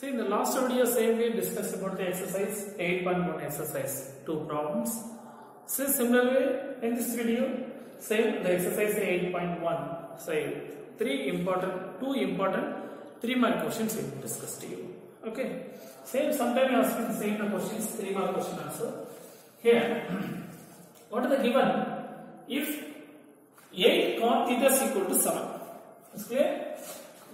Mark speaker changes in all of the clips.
Speaker 1: See, in the last video, same we discussed about the exercise 8.1 exercise, 2 problems. So similarly, in this video, same the exercise 8.1. Say two important 3-mark questions we will discuss to you. Okay. Same sometime you asking the same questions, 3-mark question also. Here, what are the given? If 8 cot theta is equal to 7. Is clear?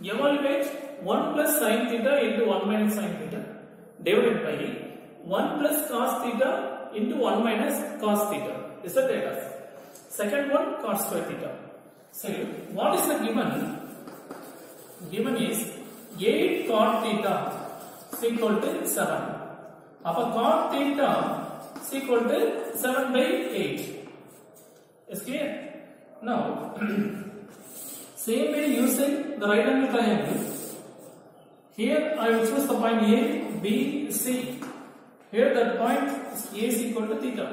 Speaker 1: Evaluate 1 plus sin theta into 1 minus sin theta divided by 1 plus cos theta into 1 minus cos theta. This is the data. Second one, cos square theta. So, what is the given? Given is 8 cot theta is equal to 7. Appa cot theta is equal to 7 by 8. Is clear? Now, same way using the right angle triangle. Here I will choose the point A, B, C. Here that point is A is equal to theta.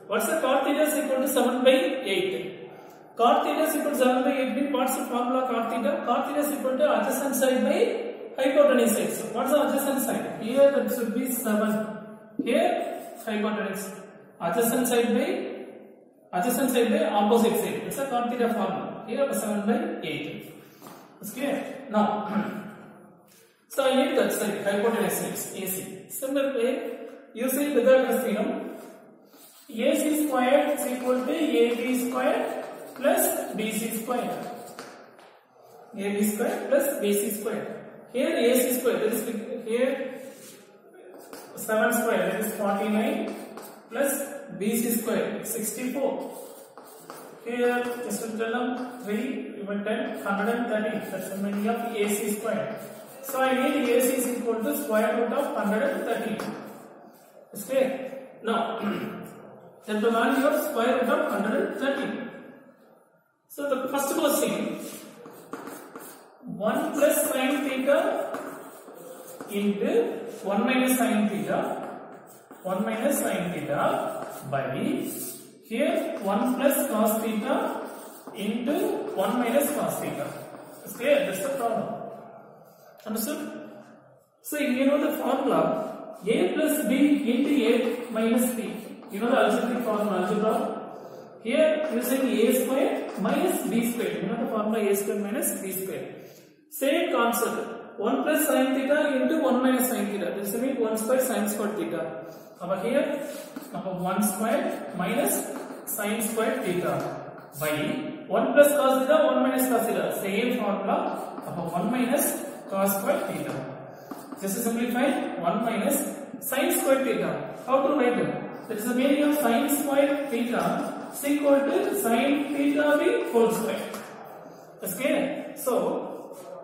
Speaker 1: What's the cot theta is equal to 7 by 8? Cot theta is equal to 7 by 8 means what's the formula cot theta? Cot theta is equal to adjacent side by hypotenuse side. So what's the adjacent side? Here that should be 7. Here hypotenuse. Adjacent side by opposite side. It's a cot theta formula. Here 7 by 8. It's clear? Now, so I need that side, hypotenuse side, AC. Similar way, using Pythagoras theorem, AC squared is equal to AB squared plus BC squared. AB squared plus BC squared. Here AC squared, that is here 7 squared, that is 49 plus BC squared, 64. Here, just to tell them 3 even 10, 130. That's the meaning of AC squared. So I need AC is equal to square root of 130. Is clear? Now, then the value of square root of 130. So the first question, 1 plus sin theta into 1 minus sin theta, 1 minus sin theta by here 1 plus cos theta into 1 minus cos theta. Is clear? That's the problem. Understood? So you know the formula A plus B into A minus B. You know the algebraic formula algebra. Here using A square minus B square. You know the formula A square minus B square. Same concept. 1 plus sin theta into 1 minus sin theta. This means 1 square sin square theta. Over here, 1 square minus sin square theta by 1 plus cos theta, 1 minus cos theta. Same formula. 1 minus cos square theta. Just to simplify, 1 minus sin square theta. How to write it? That is the meaning of sin square theta is equal to sin theta the whole square. That's clear? So,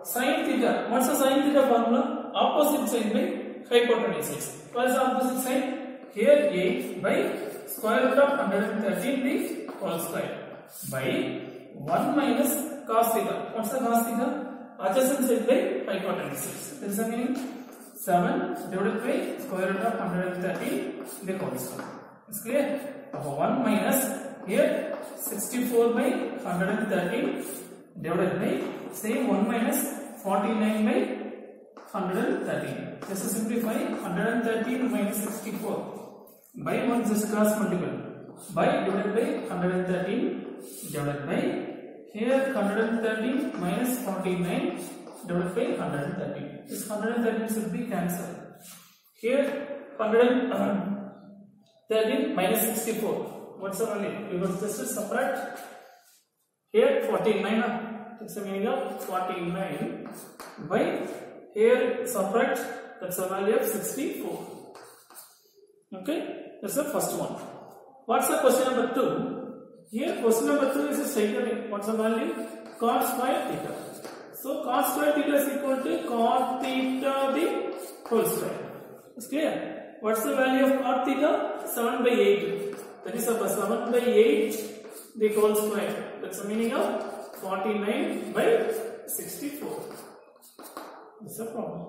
Speaker 1: sin theta. What's the sin theta formula? Opposite side by hypotenuse side. What is the opposite side? Here 8 by square root of 113 the whole square by 1 minus cos theta. What's the cos theta? Adjacent side by hypotenuse side. This is the meaning 7 divided by square root of 130 the whole square. It's clear? 1 minus here 64 by 130 divided by same 1 minus 49 by 130. Just to simplify, 130 minus 64 by 1 just cross multiple by divided by 113 divided by here 113 minus 49 divided by 113. This 113 should be cancelled. Here 113 minus 64. What's the value? We will just subtract. Here 49. That's the meaning of 49 by here subtract. That's the value of 64. Okay, that's the first one. What's the question number 2? Here question number 2 is a straight line. What's the value? Cot square theta. So cot square theta is equal to cot theta the whole square. It's clear? What's the value of cot theta? 7 by 8. That is 7 by 8 the whole square. That's the meaning of 49 by 64. That's the problem.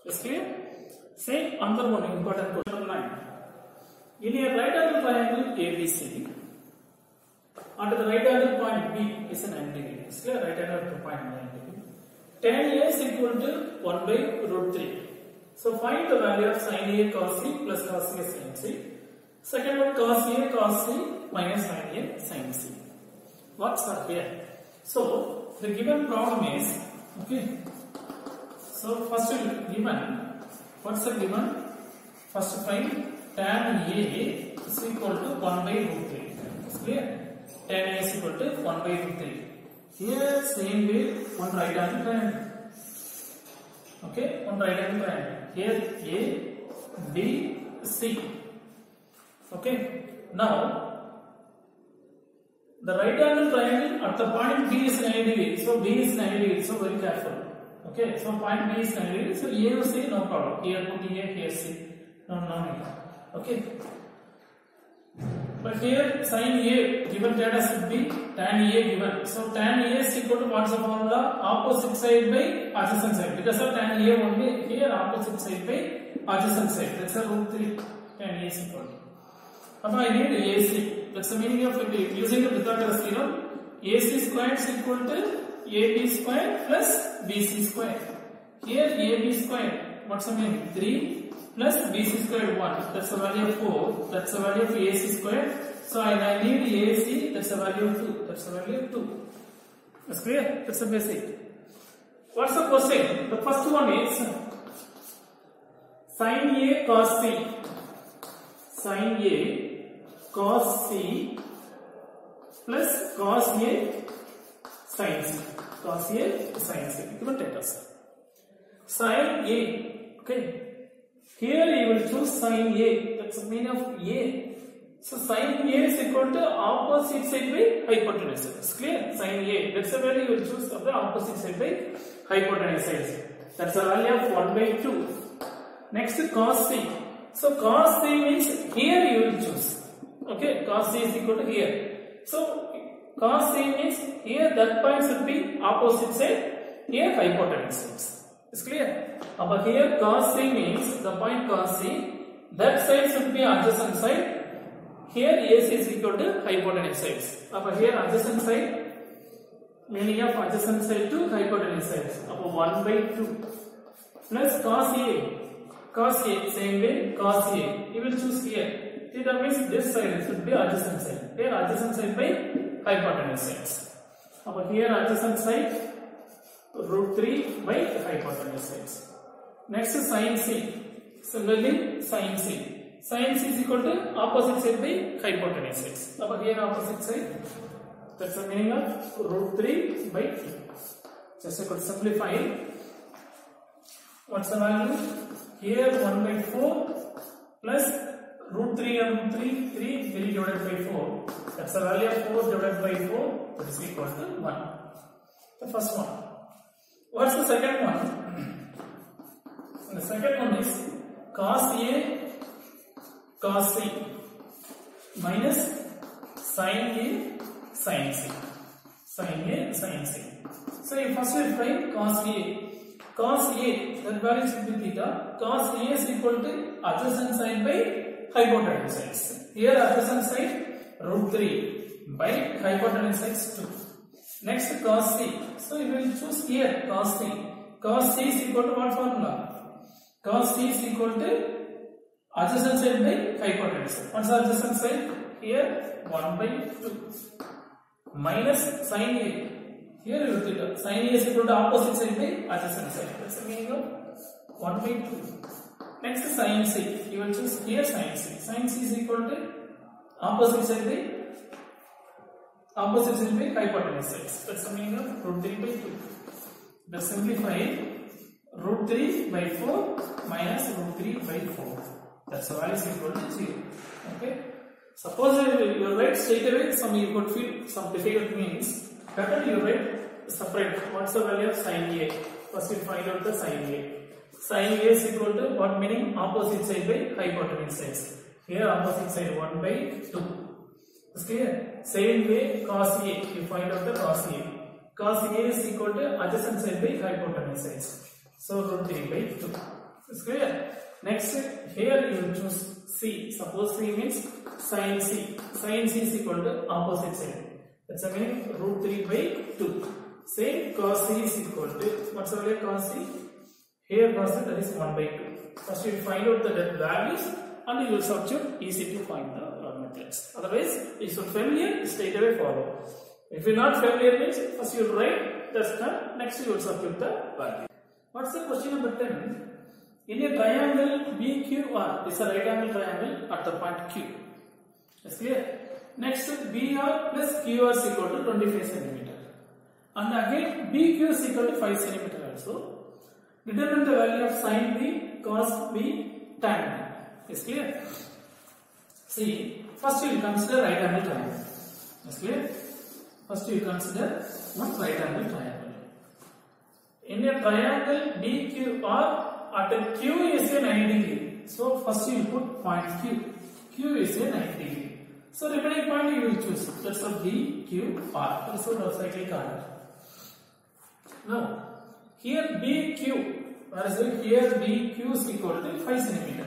Speaker 1: It's clear? Same another one important question number 9. In a right angle triangle ABC, under the right angle point B is a 90 degree. It's clear? Right angle point 90 degree. Tan A is equal to 1 by root 3. So find the value of sin A cos C plus cos A sin C. Second one, cos A cos C minus sin A sin C. What's up here? So the given problem is, okay. So first given, what's the given? First find tan A is equal to 1 by root 3. It's clear? Tan A is equal to 1 by root 3. Here same way, one right angle triangle. Okay, one right angle triangle. Here A, B, C. Okay, now the right angle triangle at the point B is 90 degrees. So B is 90 degrees. So very careful. Okay, so point B is 90 degrees. So A or C, no problem. Here put A, here C. No need. Okay. But here sin A given data should be tan A given. So tan A is equal to what's the formula? Opposite side by adjacent side. Because of tan A only, here opposite side by adjacent side. That's a root 3. Tan A is equal to. Now I need AC. That's the meaning of it. Using the Pythagoras theorem, AC squared is equal to AB squared plus BC squared. Here AB squared, what's the meaning? 3 plus BC squared 1. That's the value of 4. That's the value of AC squared. So I need AC. That's the value of 2. That's the value of 2. That's clear? That's the basic. What's the question? The first one is sin A cos C. Sin A cos C plus cos A sin C. Cos A sin C. Given data. Sin A. Okay. Here you will choose sin A. That's the meaning of A. So sin A is equal to opposite side by hypotenuse. It's clear? Sin A. That's the value you will choose of the opposite side by hypotenuse. That's the value of 1 by 2. Next cos C. So cos C means here you will choose. Okay, cos C is equal to here. So cos C means here that point should be opposite side, here hypotenuse. It's clear? But here cos C means the point cos C, that side should be adjacent side. Here AC is equal to hypotenuse sides. But here adjacent side, meaning of adjacent side to hypotenuse sides. 1 by 2 plus cos A. Cos A, same way, cos A. You will choose here. Theta means this side should be adjacent side. Here adjacent side by hypotenuse sides. But here adjacent side, root 3 by hypotenuse sides. Next is sin C. Similarly, sin C. Sin C is equal to opposite side by hypotenuse sides. But here opposite side, that's the meaning of root 3 by 2. Just I could simplify. What's the value? Here 1 by 4 plus root 3 and root 3, 3 divided by 4. That's the value of 4 divided by 4, that is equal to 1. The first one. What's the second one? The second one is cos A cos C minus sin A sin C. Sin A sin C. So you first will find cos A. Cos A, that value should be theta. Cos A is equal to adjacent side by hypotenuse sides. Here adjacent side root 3 by hypotenuse sides 2. Next cos C. So you will choose here cos C. Cos C is equal to what formula? Cos C is equal to adjacent side by hypotenuse. What's the adjacent side? Here 1 by 2 minus sin A. Here you will sin A is equal to opposite side by adjacent side. That's the meaning of 1 by 2. Next sin C. You will choose here sin C. Sin C is equal to opposite side by hypotenuse sides. That's the meaning of root 3 by 2. Let's simplify. Root 3 by 4 minus root 3 by 4. That's the value is equal to 0. Okay. Suppose you write straight away, you could feel some difficult means. Better you write separate. What's the value of sin A? First we find out the sin A. Sin A is equal to what meaning? Opposite side by hypotenuse sides. Here opposite side 1 by 2. It's clear? Same way cos A. You find out the cos A. Cos A is equal to adjacent side by hypotenuse sides. So root 3 by 2. It's clear? Next, here you will choose C. Suppose C means sin C. Sin C is equal to opposite side. That's the meaning root 3 by 2. Same cos C is equal to, what's the value of cos C? Here cos C, that is 1 by 2. First you will find out the values and you will substitute, easy to find the methods. Otherwise, if you are familiar, straight away follow. If you are not familiar means, first you will write, that's done, next you will substitute the value. What's the question number 10? In a triangle BQR, this is a right angle triangle at the point Q. That's clear? Next, BR plus QR is equal to 25 cm. And again, BQ is equal to 5 cm also. Determine the value of sin B, cos B, tan B. Is clear? See, first you will consider right angle triangle. Is clear? First you will consider one right angle triangle. In a triangle BQR, at Q is a 90 degree. So first you will put point Q. Q is a 90 degree. So remaining point you will choose. That's a BQR. That's what cyclic order. Now, here BQ, whereas here BQ is equal to 5 cm.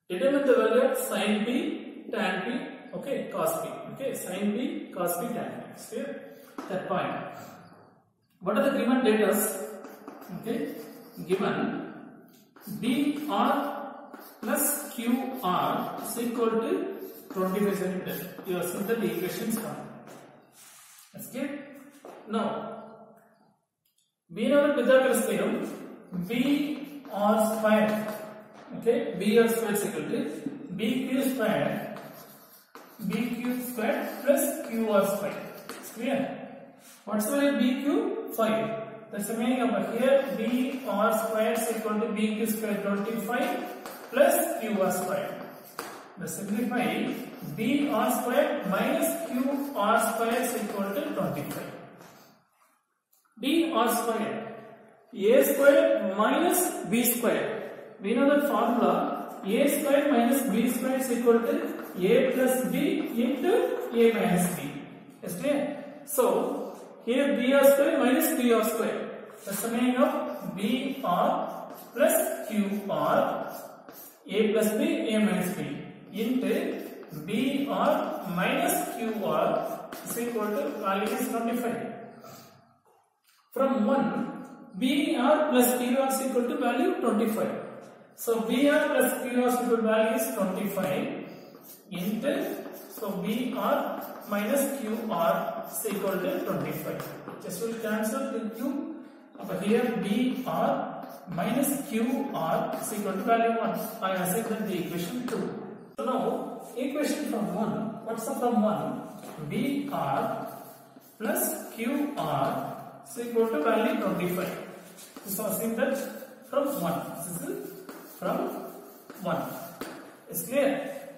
Speaker 1: Determine the value of sin B, tan B, okay, cos B. Okay, sin B, cos B, tan B. Clear? That point. What are the given data? Okay, given BR plus QR is equal to 25 cm. You have seen the equations come. Okay. Now, we know the Pythagoras theorem. BR square. Okay, BR square is equal to BQ square. BQ square plus QR square. It's clear. What's the value BQ? 5. That's the meaning of here. BR square is equal to BQ square 25 plus QR square. Let's simplify. BR square minus QR square is equal to 25. BR square, A square minus B square. We know the formula. A square minus B square is equal to A plus B into A minus B. Is clear? So, here BR square minus QR square. That's the meaning of BR plus QR. A plus B, A minus B into BR minus QR is equal to value is 25. From 1, BR plus QR is equal to value 25. So BR plus QR is equal to value is 25 into, so BR minus QR is equal to 25. Just will cancel the Q. Here BR minus QR is equal to value 1. I accept the equation 2. So now, equation from 1, what's the from 1? BR plus QR is equal to value 25. So assume that from 1. This is from 1. Is clear?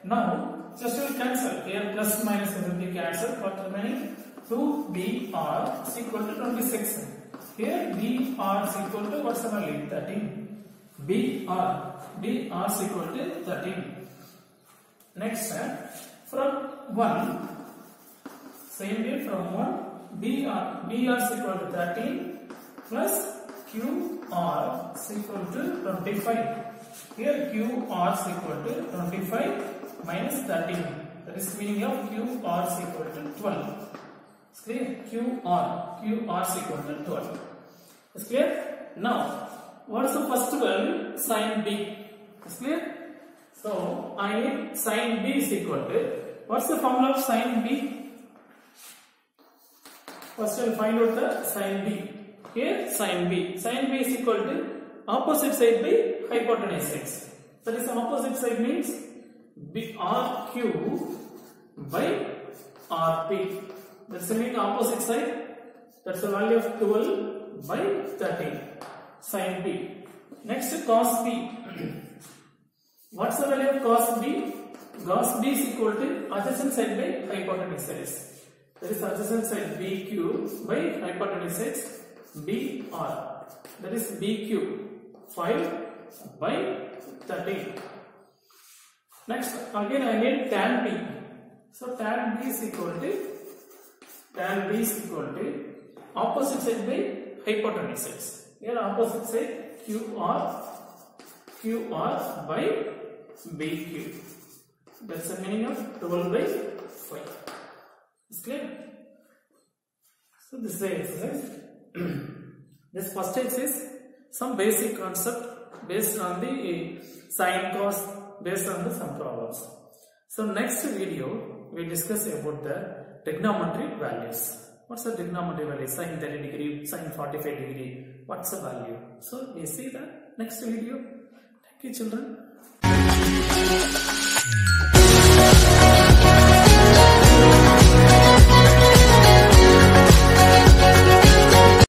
Speaker 1: Now, just will cancel. Here plus minus will be cancelled. What remaining? 2BR is equal to 26. Here BR is equal to what's the value? 13. BR is equal to 13. Next, from 1, same way from 1, BR is equal to 13 plus QR is equal to 25. Here QR is equal to 25 minus 13. That is meaning of QR is equal to 12. It's clear? QR is equal to 12. It's clear? Now, what is the first value? Sin B. It's clear? So, I need sin B is equal to, what's the formula of sin B? First I will find out the sin B. Here sin B. Sin B is equal to opposite side by hypotenuse x. That is opposite side means RQ by RP. That's the meaning opposite side. That's the value of 12 by 13. Sin B. Next cos B. What's the value of cos B? Cos B is equal to adjacent side by hypotenuse x. That is adjacent side BQ by hypotenuse x BR. That is BQ 5 by 13. Next, again I need tan B. So tan B is equal to opposite side by hypotenuse x. Here opposite side QR by BQ. That's the meaning of 12 by 5. Is clear? So this is the exercise. This first exercise, some basic concept based on the sine cos, based on the some problems. So next video we discuss about the trigonometric values. What's the trigonometric value? Sine 30 degree, sine 45 degree. What's the value? So we see that next video. Thank you, children.